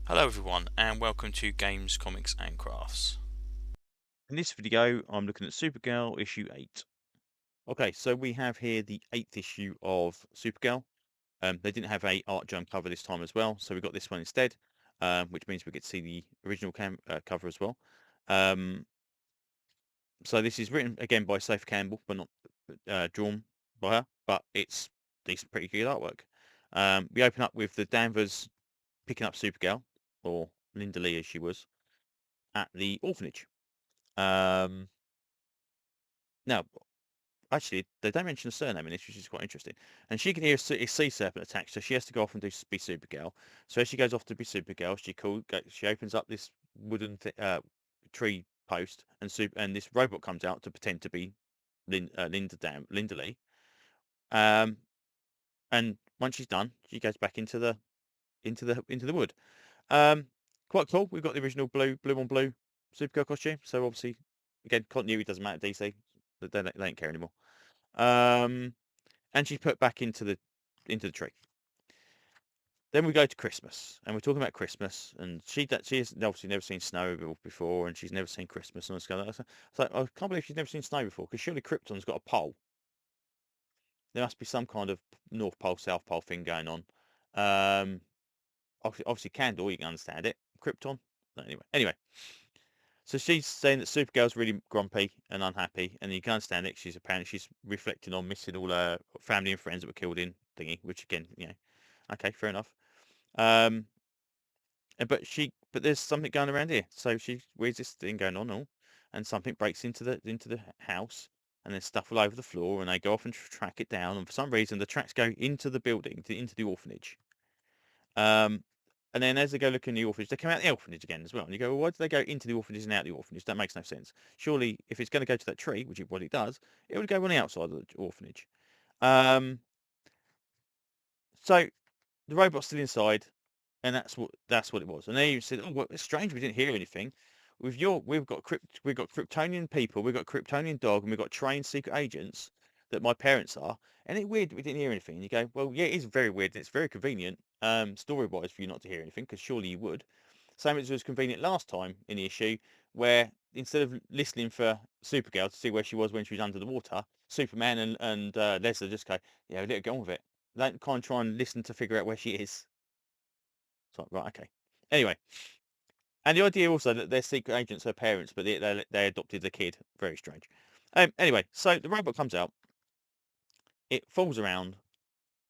Hello everyone and welcome to Games, Comics and Crafts. In this video, I'm looking at Supergirl issue 8. Okay, so we have here the 8th issue of Supergirl. They didn't have a art jump cover this time as well, so we got this one instead, which means we get to see the original cover as well. So this is written again by Safe Campbell, but not drawn by her, but it's decent, pretty good artwork. We open up with the Danvers picking up Supergirl, or Linda Lee as she was, at the orphanage. Now, actually, they don't mention a surname in this, which is quite interesting. And she can hear a sea serpent attack, so she has to go off and be Supergirl. So as she goes off to be Supergirl, she opens up this wooden tree post, and this robot comes out to pretend to be Linda Lee. And once she's done, she goes back into the wood. Um, Quite cool. We've got the original blue on blue Supergirl costume. So obviously, again, continuity doesn't matter. DC, they don't care anymore. And she's put back into the tree. Then we go to Christmas, and we're talking about Christmas, and she has obviously never seen snow before, and she's never seen Christmas and all this kind of stuff. So I can't believe she's never seen snow before, because surely Krypton's got a pole. There must be some kind of North Pole, South Pole thing going on. Obviously Candle, you can understand it. Krypton, anyway. So she's saying that Supergirl's really grumpy and unhappy, and you can understand it. She's reflecting on missing all her family and friends that were killed in thingy, which again, okay, fair enough. Um, but there's something going around here. So she where's this thing going on, all, and something breaks into the house, and there's stuff all over the floor, and they go off and track it down, and for some reason the tracks go into the building, into the orphanage. Um, and then as they go look in the orphanage, they come out the orphanage again as well. And you go, well, why do they go into the orphanage and out the orphanage? That makes no sense. Surely, if it's going to go to that tree, which what it does, it would go on the outside of the orphanage. Um, so the robot's still inside, and that's what it was. And they said, "Oh, well, it's strange. We didn't hear anything. We've got Kryptonian people, we've got Kryptonian dog, and we've got trained secret agents that my parents are. And it's weird that we didn't hear anything." And you go, "Well, yeah, it is very weird. And it's very convenient, story-wise, for you not to hear anything, because surely you would. Same as it was convenient last time in the issue, where instead of listening for Supergirl to see where she was when she was under the water, Superman and Leslie just go, yeah, let her go on with it. They don't kind of try and listen to figure out where she is. So, right, okay. Anyway, and the idea also that they're secret agents, her parents, but they adopted the kid. Very strange. Anyway, so the robot comes out. It falls around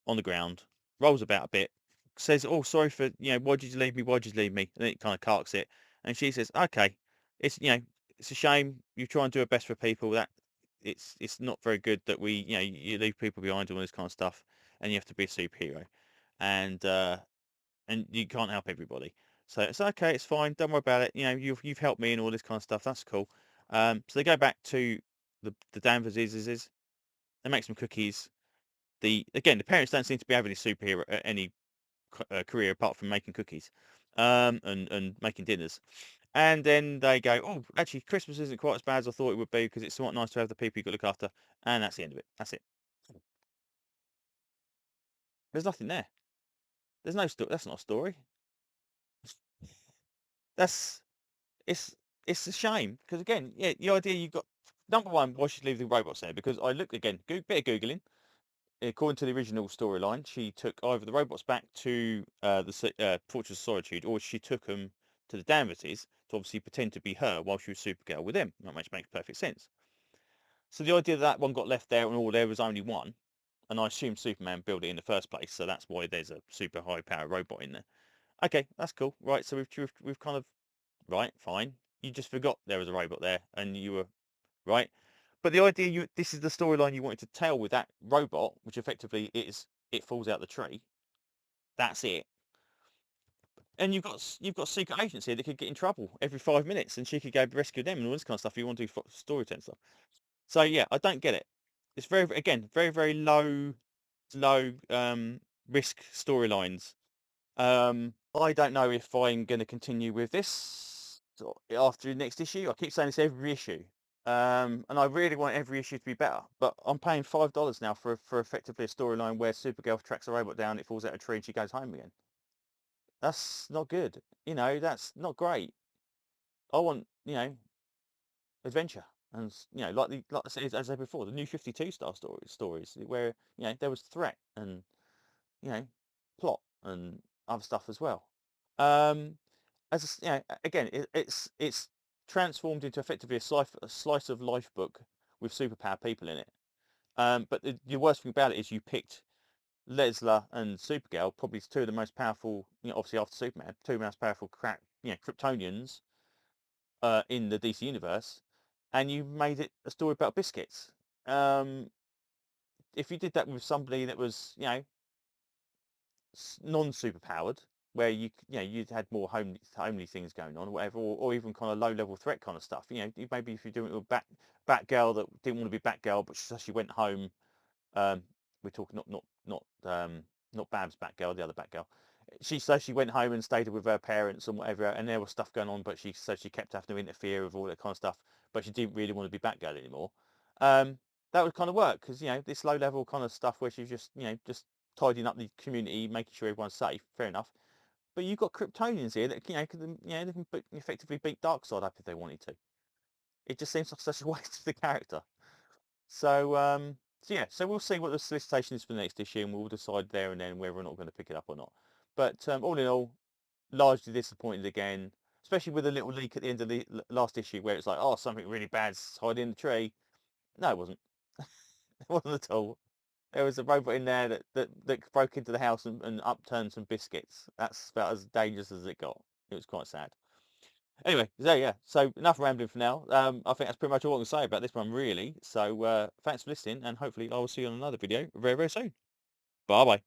on the ground, rolls about a bit, says, "Oh, sorry for why did you leave me? Why did you leave me?" And it kind of carks it, and she says, "Okay, it's a shame. You try and do your best for people. That it's not very good that you leave people behind and all this kind of stuff, and you have to be a superhero, and and you can't help everybody. So it's okay, it's fine, don't worry about it. You've helped me and all this kind of stuff. That's cool." So they go back to the Danverses. They make some cookies. The parents don't seem to be having any superhero any career apart from making cookies, and making dinners. And then they go, "Oh, actually, Christmas isn't quite as bad as I thought it would be, because it's somewhat nice to have the people you got to look after." And that's the end of it. That's it. There's nothing there. There's no story. That's not a story. That's it's it's a shame, because again, yeah, the idea you got, number one, why should leave the robots there? Because I looked again, bit of googling. According to the original storyline, she took either the robots back to the Fortress of Solitude, or she took them to the Danverses to obviously pretend to be her while she was Supergirl with them. That makes perfect sense. So the idea that one got left there and all there was only one, and I assume Superman built it in the first place, so that's why there's a super high power robot in there. Okay, that's cool. Right, so we've kind of, right, fine. You just forgot there was a robot there, and you were right. But the idea, this is the storyline you wanted to tell with that robot, which effectively is it falls out the tree. That's it. And you've got secret agents here that could get in trouble every 5 minutes, and she could go rescue them and all this kind of stuff. You want to do storytelling stuff. So yeah, I don't get it. It's very very low risk storylines. I don't know if I'm going to continue with this after the next issue. I keep saying this every issue. And I really want every issue to be better. But I'm paying $5 now for effectively a storyline where Supergirl tracks a robot down, it falls out of a tree, and she goes home again. That's not good. You know, that's not great. I want, adventure. And like I said, as I said before, the new 52 star stories where there was threat and you know plot and other stuff as well. Um, again, it's transformed into effectively a slice of life book with superpowered people in it. But the worst thing about it is you picked Leslar and Supergirl, probably two of the most powerful, obviously after Superman, two of the most powerful Kryptonians in the DC universe, and you made it a story about biscuits. Um, if you did that with somebody that was, non-super powered, where you'd had more homely things going on or whatever, or even kind of low level threat kind of stuff. Maybe if you're doing it with Batgirl that didn't want to be Batgirl, but she went home. Um, we're talking not Babs Batgirl, the other Batgirl. She went home and stayed with her parents and whatever, and there was stuff going on, but she kept having to interfere with all that kind of stuff. But she didn't really want to be Batgirl anymore. Um, that would kind of work because this low level kind of stuff where she's just tidying up the community, making sure everyone's safe. Fair enough. But you've got Kryptonians here that they can effectively beat Darkseid up if they wanted to. It just seems like such a waste of the character. So yeah, so we'll see what the solicitation is for the next issue, and we'll decide there and then whether or not we're going to pick it up or not. But all in all, largely disappointed again, especially with a little leak at the end of the last issue where it's like, oh, something really bad's hiding in the tree. No, it wasn't. It wasn't at all. There was a robot in there that broke into the house and upturned some biscuits. That's about as dangerous as it got. It was quite sad. Anyway, so yeah, so enough rambling for now. I think that's pretty much all I can say about this one, really. So thanks for listening, and hopefully I will see you on another video very, very soon. Bye bye.